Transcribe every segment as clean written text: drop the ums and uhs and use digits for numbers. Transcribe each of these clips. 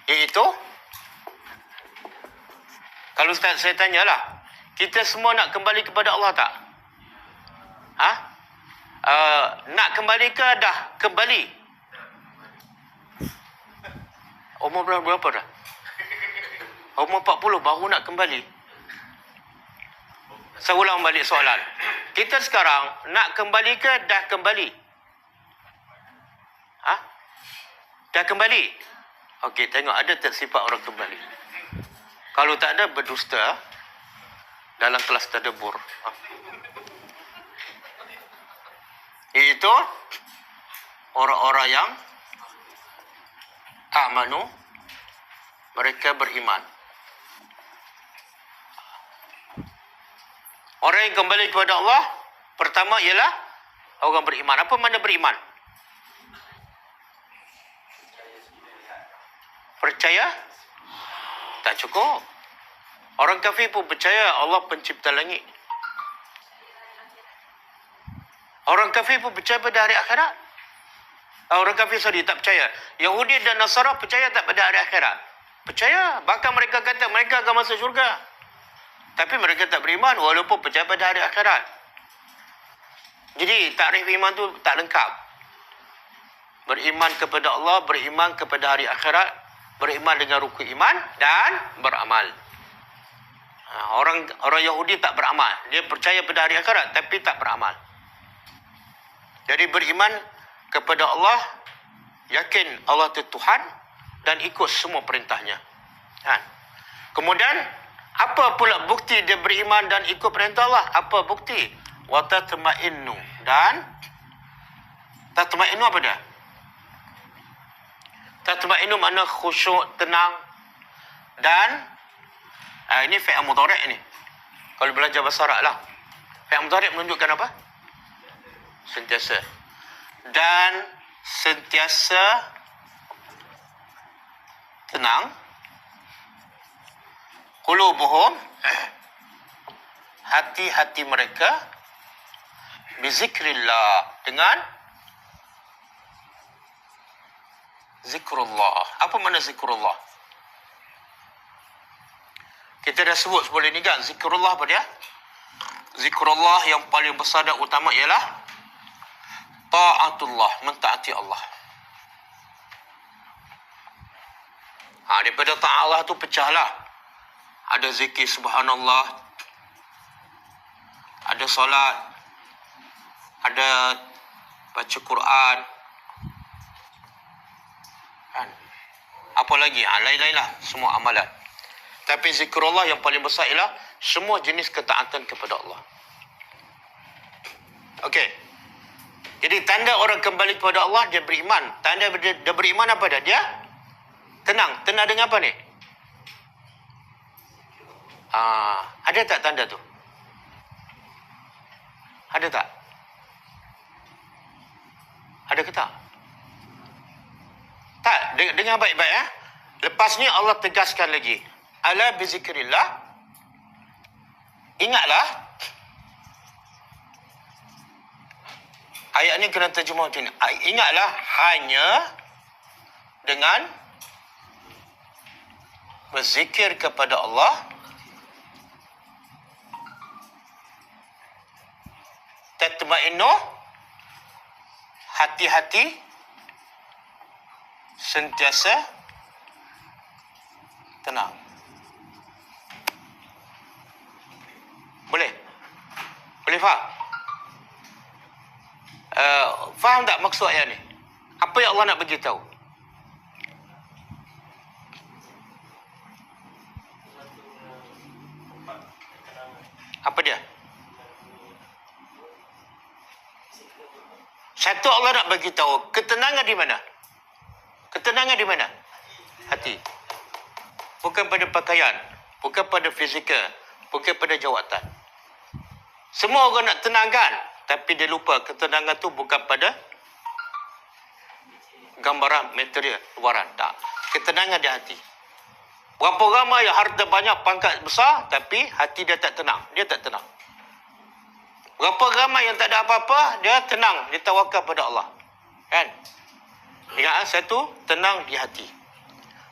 Iaitu, kalau saya tanyalah, kita semua nak kembali kepada Allah tak? Nak kembali ke dah kembali? Umur berapa dah? Umur 40 baru nak kembali. Saya ulang balik soalan. Kita sekarang nak kembali ke dah kembali? Dah kembali? Okey, tengok ada tak sifat orang kembali. Kalau tak ada, berdusta dalam kelas tadabbur. Iaitu orang-orang yang amanu, mereka beriman. Orang yang kembali kepada Allah, pertama ialah orang beriman. Apa makna beriman? Percaya? Tak cukup. Orang kafir pun percaya Allah pencipta langit. Orang kafir pun percaya pada hari akhirat. Orang kafir tak percaya. Yahudi dan Nasara percaya tak pada hari akhirat? Percaya. Bahkan mereka kata mereka akan masuk syurga. Tapi mereka tak beriman walaupun percaya pada hari akhirat. Jadi takrif iman tu tak lengkap. Beriman kepada Allah, beriman kepada hari akhirat, beriman dengan rukun iman dan beramal. Orang Yahudi tak beramal. Dia percaya pada hari akhirat tapi tak beramal. Jadi beriman kepada Allah, yakin Allah itu Tuhan dan ikut semua perintahnya. Kemudian apa pula bukti dia beriman dan ikut perintah Allah? Apa bukti? Wa tatma'innu. Dan tatma'innu apa dia? Tatma'innu makna khusyuk, tenang. Dan ini fi'il mudhari' ni. Kalau belajar bahasa Arab lah. Fi'il mudhari' menunjukkan apa? Sentiasa. Dan sentiasa tenang. Qulubuhum, hati-hati mereka, bizikrillah, dengan zikrullah. Apa makna zikrullah? Kita dah sebut sebelum ni kan, zikrullah apa dia? Zikrullah yang paling besar dan utama ialah ta'atullah, mentaati Allah. Daripada ta'at Allah tu pecahlah. Ada zikir subhanallah, ada solat, ada baca Quran, apa lagi? Lain-lain lah semua amalan. Tapi zikrullah yang paling besar ialah semua jenis ketaatan kepada Allah. Okey. Jadi tanda orang kembali kepada Allah, dia beriman. Tanda dia beriman apa dah? Dia tenang. Tenang dengan apa ni? Ada tak tanda tu? Ada tak? Ada ke tak? Tak, dengar baik-baik ya. Lepas ni Allah tegaskan lagi. Ala bizikrillah. Ingatlah. Ayat ni kena terjemah macam ni. Ingatlah hanya dengan berzikir kepada Allah, tatma'innu, hati-hati sentiasa tenang. Boleh? Boleh faham? Faham tak maksud ayat ni? Apa yang Allah nak beritahu? Apa dia? Satu, Allah nak bagi tahu ketenangan di mana? Ketenangan di mana? Hati. Bukan pada pakaian, bukan pada fizikal, bukan pada jawatan. Semua orang nak tenangkan, tapi dia lupa ketenangan tu bukan pada gambaran material luaran. Tak. Ketenangan di hati. Berapa ramai yang harta banyak, pangkat besar, tapi hati dia tak tenang. Dia tak tenang. Berapa ramai yang tak ada apa-apa, dia tenang, dia tawakal pada Allah. Kan? Ingat, satu, tenang di hati.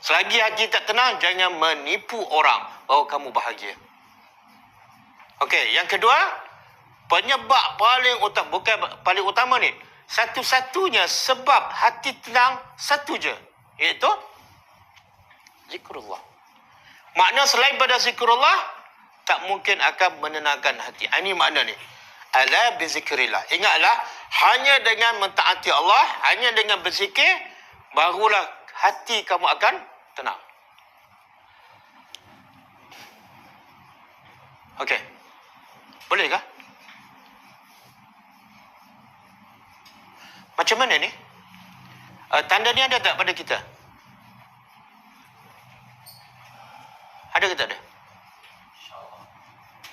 Selagi hati tak tenang, jangan menipu orang bahawa kamu bahagia. Okey, yang kedua, penyebab paling utama, bukan paling utama ni, satu-satunya sebab hati tenang satu je, iaitu zikrullah. Makna selain pada zikrullah, tak mungkin akan menenangkan hati. Ini makna ni. Ala bizikrillah. Ingatlah, hanya dengan mentaati Allah, hanya dengan berzikir, barulah hati kamu akan tenang. Okey. Bolehkah? Macam mana ni? Tanda ni ada tak pada kita? Ada ke tak ada?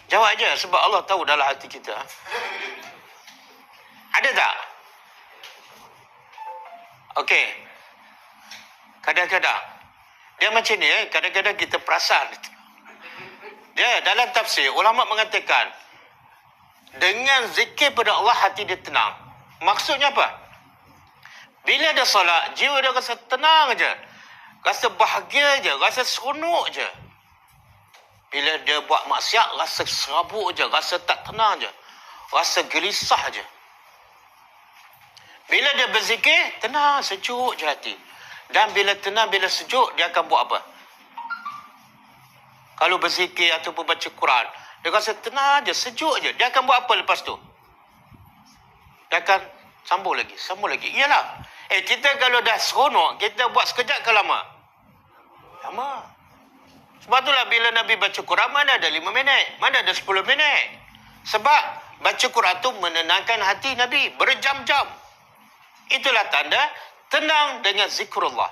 Jawab aja, sebab Allah tahu dalam hati kita. Ada tak? Okey. Kadang-kadang dia macam ni, kadang-kadang kita perasan. Dia dalam tafsir ulama mengatakan dengan zikir pada Allah hati dia tenang. Maksudnya apa? Bila dia solat, jiwa dia rasa tenang je. Rasa bahagia je, rasa seronok je. Bila dia buat maksiat, rasa serabut je, rasa tak tenang je. Rasa gelisah je. Bila dia berzikir, tenang, sejuk je hati. Dan bila tenang, bila sejuk, dia akan buat apa? Kalau berzikir ataupun baca Quran, dia rasa tenang je, sejuk je. Dia akan buat apa lepas tu? Dia akan sambung lagi. Iyalah. Kita kalau dah seronok, kita buat sekejap ke lama? Lama. Sebab itulah bila Nabi baca Quran, mana ada 5 minit, mana ada 10 minit. Sebab baca Quran tu menenangkan hati Nabi berjam-jam. Itulah tanda tenang dengan zikrullah.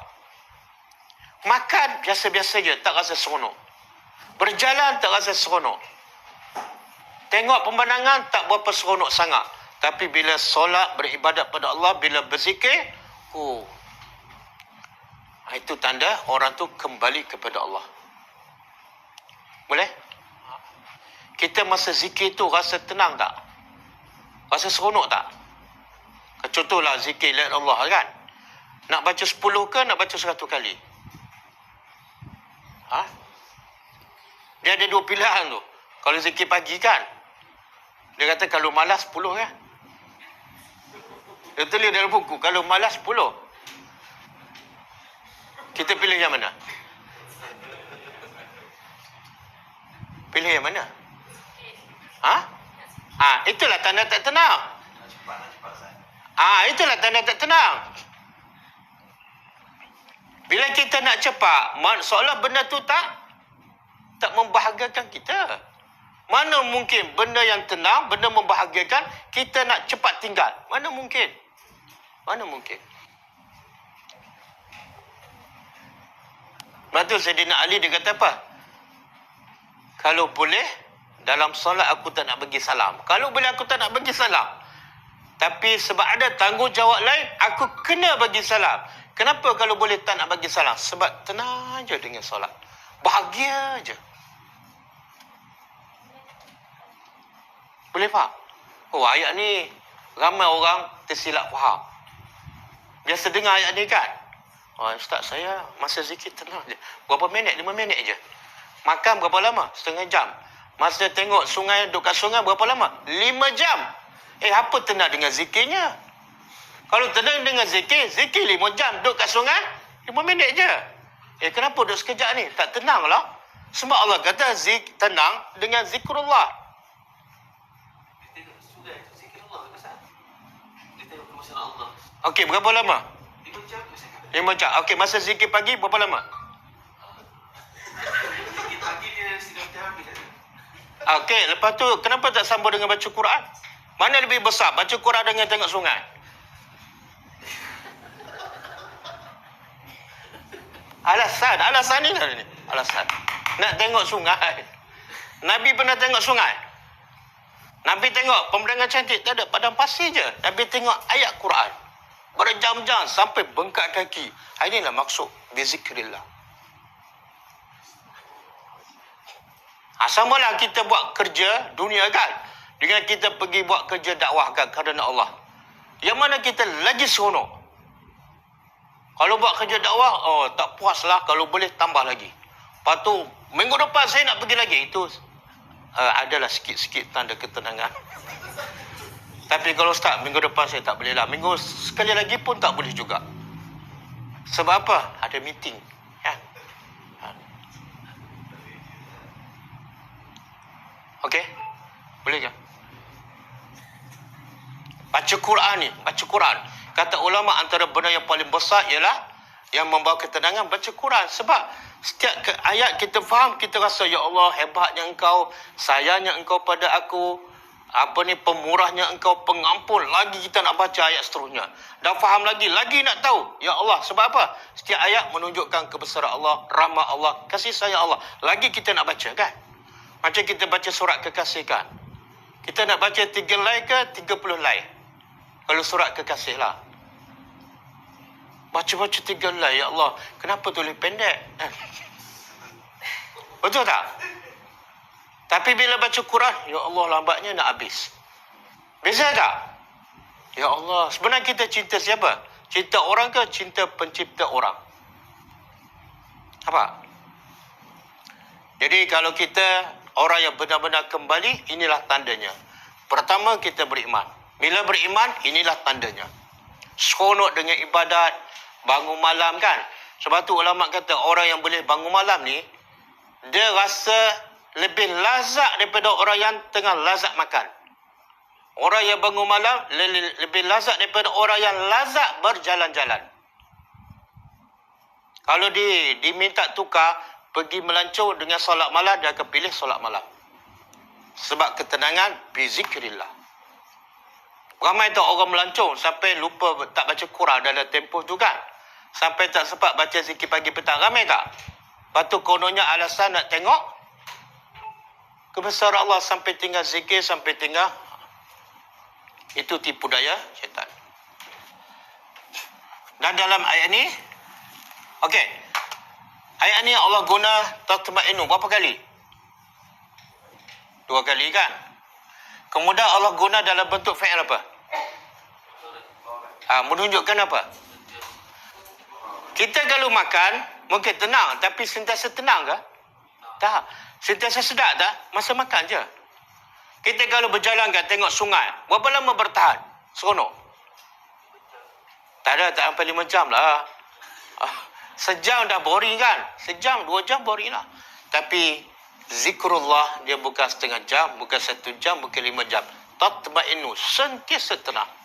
Makan biasa-biasa je, tak rasa seronok. Berjalan tak rasa seronok. Tengok pemandangan tak berapa seronok sangat. Tapi bila solat, beribadat pada Allah, bila berzikir, itu tanda orang tu kembali kepada Allah. Boleh? Kita masa zikir tu rasa tenang tak? Rasa seronok tak? Contohlah zikir la Allah kan? Nak baca 10 ke nak baca 100 kali? Dia ada 2 pilihan tu. Kalau zikir pagi kan, dia kata kalau malas 10 kan? Dia tulis dalam buku, kalau malas 10. Kita pilih yang mana? Pilih yang mana? Itulah tanda tak tenang. Itulah tanda tak tenang. Bila kita nak cepat, seolah benda tu tak membahagiakan kita. Mana mungkin benda yang tenang, benda membahagiakan, kita nak cepat tinggal? Mana mungkin? Mana mungkin? Lepas tu Sayyidina Ali dia kata apa? Kalau boleh, dalam solat aku tak nak bagi salam. Kalau boleh aku tak nak bagi salam. Tapi sebab ada tanggungjawab lain, aku kena bagi salam. Kenapa kalau boleh tak nak bagi salam? Sebab tenang je dengan solat. Bahagia je. Boleh faham? Ayat ni ramai orang tersilap faham. Biasa dengar ayat ni kan? Ustaz, saya masa zikir tenang je. Berapa minit? 5 minit je. Makan berapa lama? Setengah jam. Masa tengok sungai, duduk kat sungai berapa lama? 5 jam. Apa tenang dengan zikirnya? Kalau tenang dengan zikir 5 jam. Duduk kat sungai, 5 minit je. Kenapa duduk sekejap ni? Tak tenang lah. Sebab Allah kata tenang dengan zikrullah. Okey, berapa lama? 5 jam. Okey, masa zikir pagi berapa lama? Okey, lepas tu kenapa tak sambung dengan baca Quran? Mana lebih besar, baca Quran dengan tengok sungai? Alasan ni lah ni. Alasan. Nak tengok sungai. Nabi pernah tengok sungai? Nabi tengok pemandangan cantik, tak ada, padang pasir je. Nabi tengok ayat Quran. Berjam-jam sampai bengkak kaki. Inilah maksud bizikrillah. Samalah kita buat kerja dunia kan, dengan kita pergi buat kerja dakwah kan kerana Allah. Yang mana kita lagi seronok. Kalau buat kerja dakwah, oh tak puas lah, kalau boleh tambah lagi. Lepas tu, minggu depan saya nak pergi lagi. Itu adalah sikit-sikit tanda ketenangan. Tapi kalau Ustaz, minggu depan saya tak boleh lah. Minggu sekali lagi pun tak boleh juga. Sebab apa? Ada meeting. Ya? Okey? Boleh ke? Baca Quran ni. Baca Quran. Kata ulama antara benda yang paling besar ialah yang membawa ketenangan baca Quran. Sebab setiap ayat kita faham, kita rasa, ya Allah, hebatnya engkau, sayangnya engkau pada aku, pemurahnya engkau, pengampun. Lagi kita nak baca ayat seterusnya. Dah faham lagi nak tahu. Ya Allah, sebab apa? Setiap ayat menunjukkan kebesaran Allah, rahmat Allah, kasih sayang Allah. Lagi kita nak baca kan? Macam kita baca surat kekasih kan? Kita nak baca 3 lai ke 30 lai? Kalau surat kekasih lah. Baca-baca 3 lai, ya Allah, kenapa tulis pendek? Betul tak? Tapi bila baca Quran, ya Allah, lambatnya nak habis. Beza tak? Ya Allah, sebenarnya kita cinta siapa? Cinta orang ke cinta pencipta orang? Apa? Jadi kalau kita orang yang benar-benar kembali, inilah tandanya. Pertama, kita beriman. Bila beriman, inilah tandanya. Seronok dengan ibadat, bangun malam kan? Sebab tu ulama kata orang yang boleh bangun malam ni, dia rasa lebih lazat daripada orang yang tengah lazat makan. Orang yang bangun malam lebih lazat daripada orang yang lazat berjalan-jalan. Kalau diminta tukar, pergi melancur dengan solat malam, dia akan pilih solat malam. Sebab ketenangan, bizikrillah. Ramai tak orang melancur sampai lupa tak baca Quran dalam tempoh tu kan? Sampai tak sempat baca zikir pagi petang. Ramai tak? Lepas tu kononnya alasan nak tengok kebesaran Allah, sampai tinggal zikir, sampai tinggal. Itu tipu daya syaitan. Dan dalam ayat ni, okey, ayat ni Allah guna tatma'innu berapa kali? 2 kali kan? Kemudian Allah guna dalam bentuk fi'il apa? Menunjukkan apa? Kita kalau makan, mungkin tenang. Tapi sentiasa tenang ke? Tak. Sentiasa sedap tak? Masa makan je. Kita kalau berjalan kan, tengok sungai. Berapa lama bertahan? Seronok? Tak ada, tak sampai 5 jam lah. Sejam dah boring kan? Sejam, 2 jam boring lah. Tapi zikrullah, dia bukan setengah jam, bukan 1 jam, bukan 5 jam. Tatma'innu, sentiasa tenang.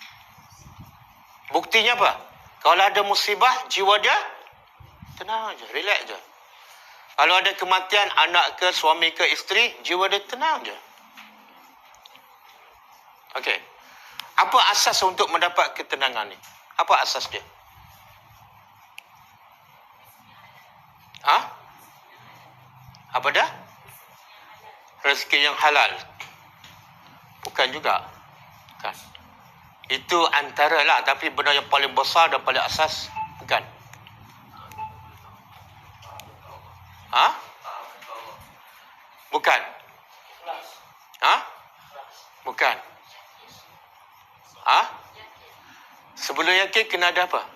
Buktinya apa? Kalau ada musibah, jiwa dia tenang je, relax je. Kalau ada kematian anak ke, suami ke, isteri, jiwa dia tenang je. Okey. Apa asas untuk mendapat ketenangan ni? Apa asas dia? Apa dah? Rezeki yang halal. Bukan juga. Bukan. Itu antara lah, tapi benda yang paling besar dan paling asas, bukan. Bukan. Bukan. Sebelum yakin kena ada apa?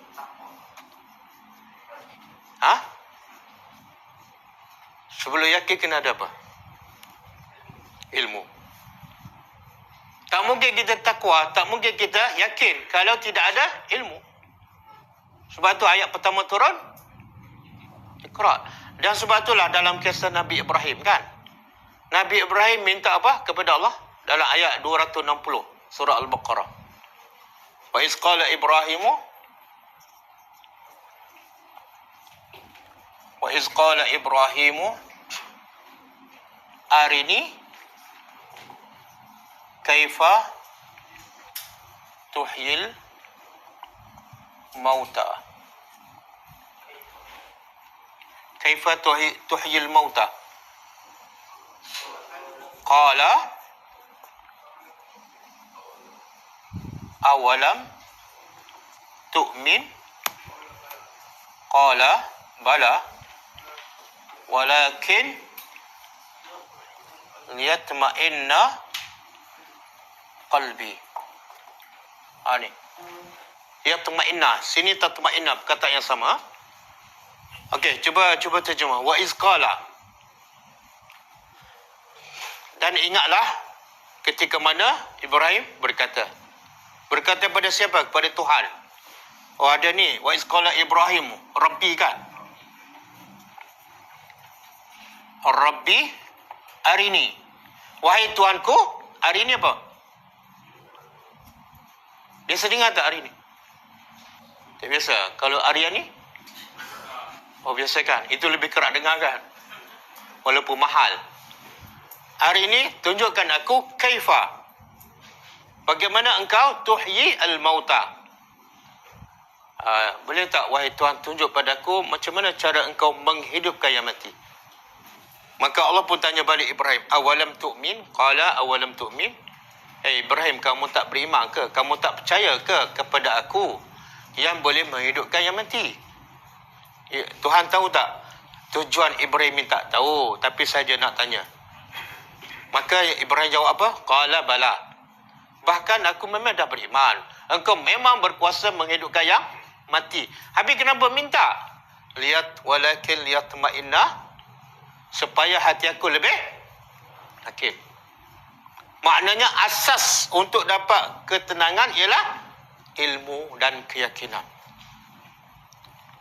Sebelum yakin kena ada apa? Ilmu. Tak mungkin kita takwa, tak mungkin kita yakin kalau tidak ada ilmu. Sebab tu ayat pertama turun, Iqra. Dan sebab itulah dalam kisah Nabi Ibrahim kan? Nabi Ibrahim minta apa kepada Allah? Dalam ayat 260 surah Al-Baqarah. Wa iz qala Ibrahimu arini kaifa tuhyil mauta. Kaifa tuhyil mauta. Qala awalam tu'min. Qala bala walakin liyatma'inna qalbi. Ni. Yatma'inna. Sini tatma'inna, perkataan yang sama. Okey, cuba terjemah. Wa iz qala. Dan ingatlah ketika mana Ibrahim berkata. Berkata pada siapa? Kepada Tuhan. Oh, ada ni. Wa iz qala Ibrahim. Rabbi kan? Rabbi arini. Wahai Tuhanku, hari ni apa? Biasa dengar tak hari ni? Tak biasa. Kalau harian ni? Oh, biasa kan? Itu lebih kerap dengar kan? Walaupun mahal. Hari ini tunjukkan aku kaifa. Bagaimana engkau tuhyi al-mauta. Boleh tak wahai Tuhan tunjuk padaku macam mana cara engkau menghidupkan yang mati. Maka Allah pun tanya balik Ibrahim. Awalam tu'min? Qala awalam tu'min? Ibrahim, kamu tak beriman ke? Kamu tak percaya ke kepada aku yang boleh menghidupkan yang mati? Tuhan tahu tak tujuan Ibrahim minta? Tahu, tapi saja nak tanya. Maka Ibrahim jawab apa? Qala bala. Bahkan aku memang dah beriman. Engkau memang berkuasa menghidupkan yang mati. Habis kenapa minta? Lihat walakin liyatma'inna, supaya hati aku lebih yakin. Maknanya asas untuk dapat ketenangan ialah ilmu dan keyakinan.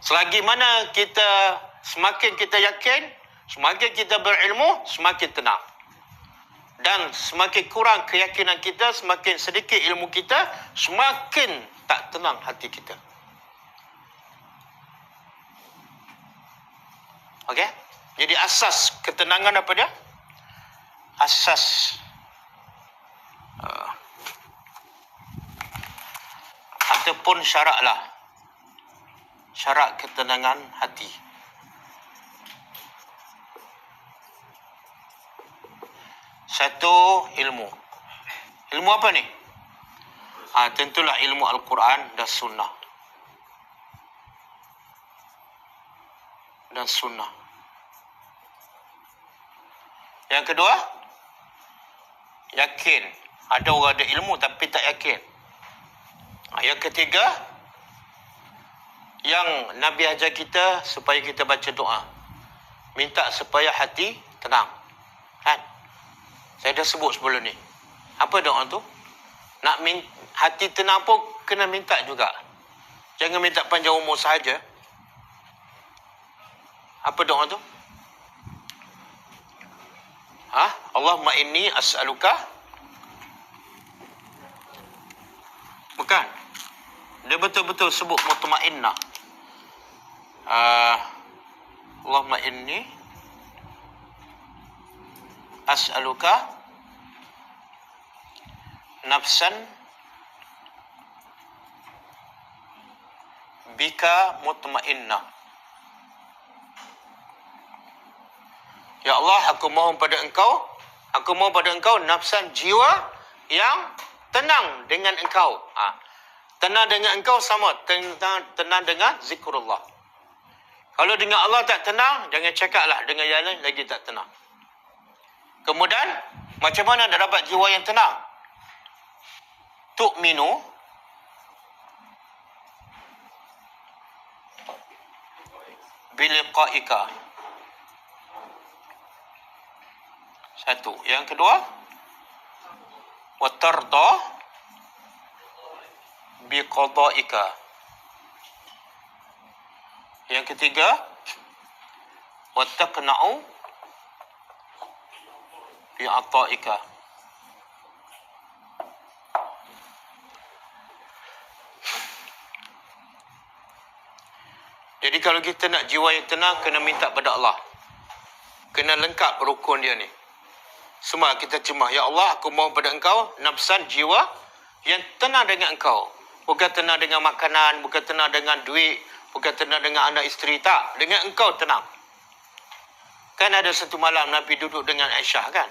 Selagi mana semakin kita yakin, semakin kita berilmu, semakin tenang. Dan semakin kurang keyakinan kita, semakin sedikit ilmu kita, semakin tak tenang hati kita. Okey? Jadi asas ketenangan apa dia? Asas ataupun syarat ketenangan hati. Satu, ilmu. Ilmu apa ni? Tentulah ilmu Al-Quran dan Sunnah. Dan Sunnah. Yang kedua, yakin. Ada orang ada ilmu tapi tak yakin. Yang ketiga, yang Nabi ajar kita supaya kita baca doa. Minta supaya hati tenang. Kan? Saya dah sebut sebelum ni. Apa doa tu? Nak hati tenang pun kena minta juga. Jangan minta panjang umur sahaja. Apa doa tu? Allahumma inni as'aluka. Bukan. Dia betul-betul sebut mutmainnah. Allahumma inni as'aluka nafsan bika mutmainnah. Ya Allah, aku mohon pada engkau nafsan jiwa yang tenang dengan engkau. Tenang dengan engkau sama tenang dengan zikrullah. Kalau dengan Allah tak tenang, jangan cakaplah dengan yang lain lagi tak tenang. Kemudian, macam mana nak dapat jiwa yang tenang? Tu'minu biliqa'ika. Satu. Yang kedua, watarda biqada'ika. Yang ketiga, wattaqna'u bi'ata'ika. Jadi kalau kita nak jiwa yang tenang, kena minta pada Allah. Kena lengkap rukun dia ni. Semua kita cemah. Ya Allah, aku mohon pada engkau nafsan jiwa yang tenang dengan engkau. Bukan tenang dengan makanan, bukan tenang dengan duit, bukan tenang dengan anak isteri. Tak, dengan engkau tenang. Kan ada satu malam Nabi duduk dengan Aisyah kan.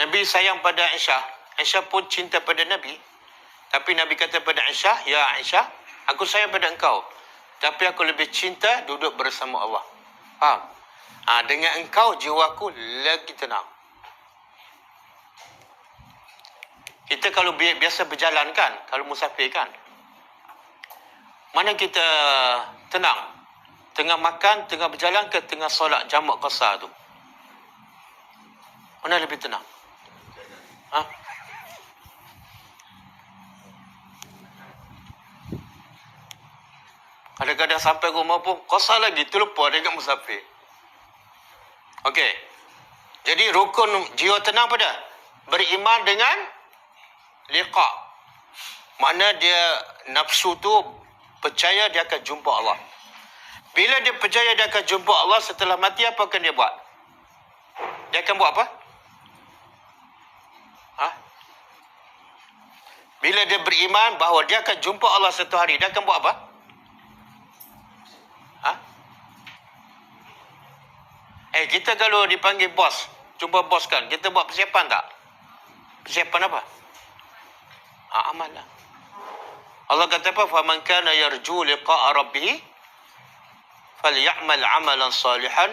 Nabi sayang pada Aisyah. Aisyah pun cinta pada Nabi. Tapi Nabi kata pada Aisyah, ya Aisyah, aku sayang pada engkau. Tapi aku lebih cinta duduk bersama Allah. Faham? Dengan engkau jiwaku lagi tenang. Kita kalau biasa berjalan kan, kalau musafir kan, Mana kita tenang? Tengah makan, tengah berjalan ke tengah solat jamak qasar tu? Mana lebih tenang? Ha? Kadang-kadang sampai rumah pun qasar lagi, terlupa dengan musafir. Okey. Jadi rukun jiwa tenang pada beriman dengan liqa. Makna dia nafsu tu percaya dia akan jumpa Allah. Bila dia percaya dia akan jumpa Allah setelah mati, apa akan dia buat? Dia akan buat apa? Ha? Bila dia beriman bahawa dia akan jumpa Allah satu hari, dia akan buat apa? Ha? Kita kalau dipanggil bos, jumpa bos kan, kita buat persiapan tak? Persiapan apa? Amal lah. Allah kata apa? فَمَنْ كَانَ يَرْجُو لِقَاءَ رَبِّهِ فَلْيَعْمَلْ عَمَلًا صَالِحًا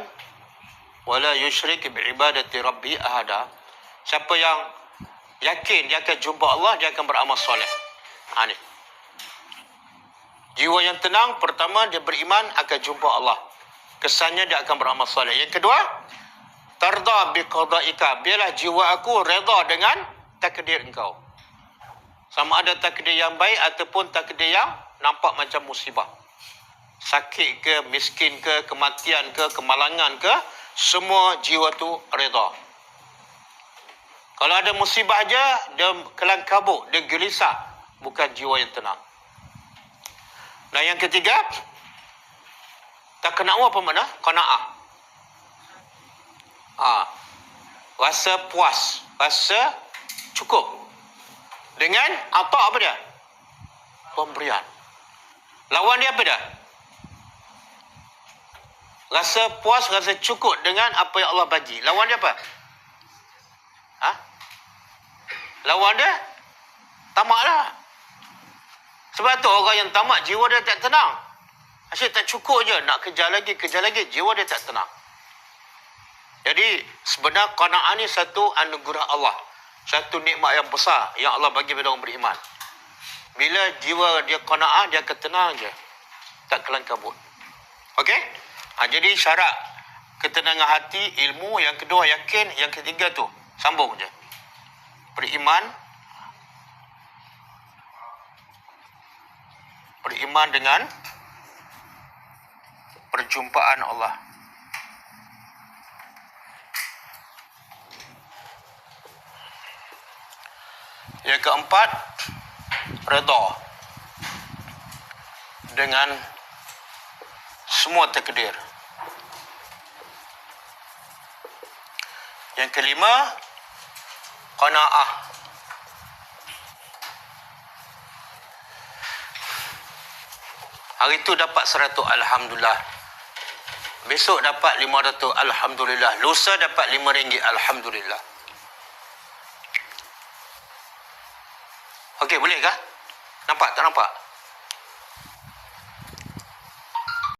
وَلَا يُشْرِكْ بِعِبَادَةِ رَبِّهِ أَحَدًا. Siapa yang yakin dia akan jumpa Allah, dia akan beramal soleh. Ni. Jiwa yang tenang, pertama dia beriman akan jumpa Allah. Kesannya dia akan beramal soleh. Yang kedua, tarda biqadaika. Biarlah jiwa aku redha dengan takdir engkau. Sama ada takdir yang baik ataupun takdir yang nampak macam musibah. Sakit ke, miskin ke, kematian ke, kemalangan ke, semua jiwa tu redha. Kalau ada musibah aja, dia kelang kabut, dia gelisah. Bukan jiwa yang tenang. Dan yang ketiga, taqna'u apa makna? Qana'ah. Rasa puas, rasa cukup. Dengan apa dia? Pemberian. Lawan dia apa dia? Rasa puas, rasa cukup dengan apa yang Allah bagi. Lawan dia apa? Lawan dia tamak lah. Sebab tu orang yang tamak, jiwa dia tak tenang. Asyik tak cukup je, nak kejar lagi, jiwa dia tak tenang. Jadi sebenarnya qanaah ni satu anugerah Allah. Satu nikmat yang besar yang Allah bagi kepada orang beriman. Bila jiwa dia qanaah, dia akan tenang je. Tak kelang kabut. Okey? Jadi syarat ketenangan hati, ilmu. Yang kedua, yakin. Yang ketiga tu, sambung je. Beriman. Beriman dengan perjumpaan Allah. Yang keempat, redha dengan semua takdir. Yang kelima, qanaah. Hari itu dapat 100, alhamdulillah. Besok dapat 500, alhamdulillah. Lusa dapat RM5, alhamdulillah. Okey, boleh kah? Nampak tak nampak?